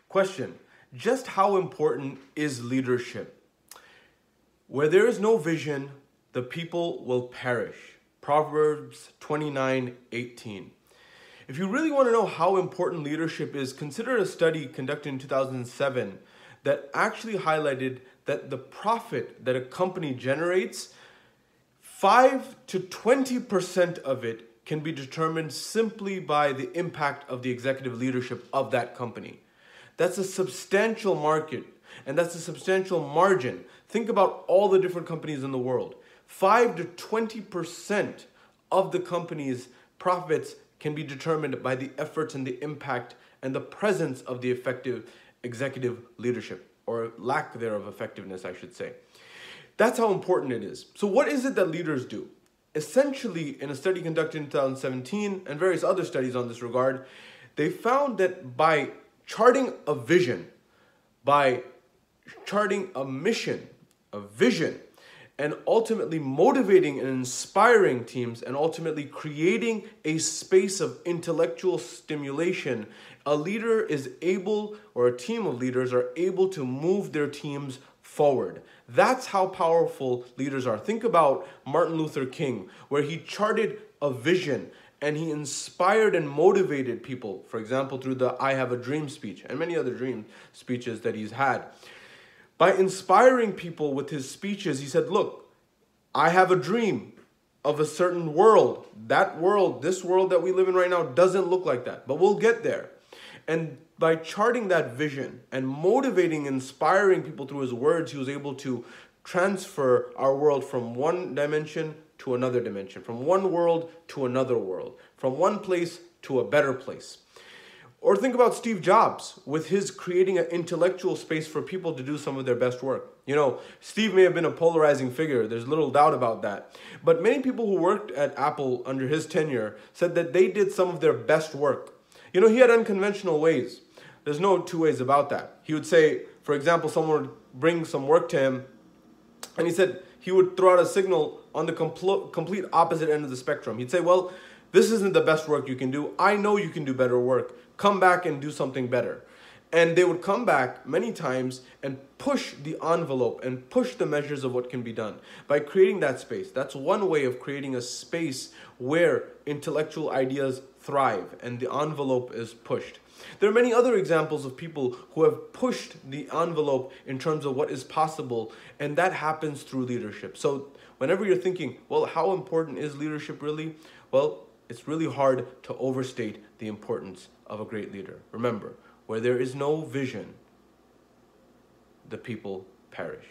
Question: just how important is leadership? Where there is no vision, the people will perish. Proverbs 29:18. If you really want to know how important leadership is, consider a study conducted in 2007 that actually highlighted that the profit that a company generates, 5 to 20% of it can be determined simply by the impact of the executive leadership of that company. That's a substantial market, and that's a substantial margin. Think about all the different companies in the world. 5 to 20% of the company's profits can be determined by the efforts and the impact and the presence of the effective executive leadership, or lack thereof effectiveness, I should say. That's how important it is. So what is it that leaders do? Essentially, in a study conducted in 2017 and various other studies on this regard, they found that by charting a vision, by charting a mission, a vision, and ultimately motivating and inspiring teams, and ultimately creating a space of intellectual stimulation, a leader is able, or a team of leaders are able to move their teams forward. That's how powerful leaders are. Think about Martin Luther King, where he charted a vision and he inspired and motivated people, for example, through the I Have a Dream speech and many other dream speeches that he's had. By inspiring people with his speeches, he said, look, I have a dream of a certain world. That world, this world that we live in right now, doesn't look like that, but we'll get there. And by charting that vision and motivating, inspiring people through his words, he was able to transfer our world from one dimension to another dimension, from one world to another world, from one place to a better place. Or think about Steve Jobs with his creating an intellectual space for people to do some of their best work. You know, Steve may have been a polarizing figure. There's little doubt about that. But many people who worked at Apple under his tenure said that they did some of their best work. You know, he had unconventional ways. There's no two ways about that. He would say, for example, someone would bring some work to him, and he said he would throw out a signal on the complete opposite end of the spectrum. He'd say, well, this isn't the best work you can do. I know you can do better work. Come back and do something better. And they would come back many times and push the envelope and push the measures of what can be done by creating that space. That's one way of creating a space where intellectual ideas thrive and the envelope is pushed. There are many other examples of people who have pushed the envelope in terms of what is possible, and that happens through leadership. So whenever you're thinking, well, how important is leadership really? Well, it's really hard to overstate the importance of a great leader. Remember, where there is no vision, the people perish.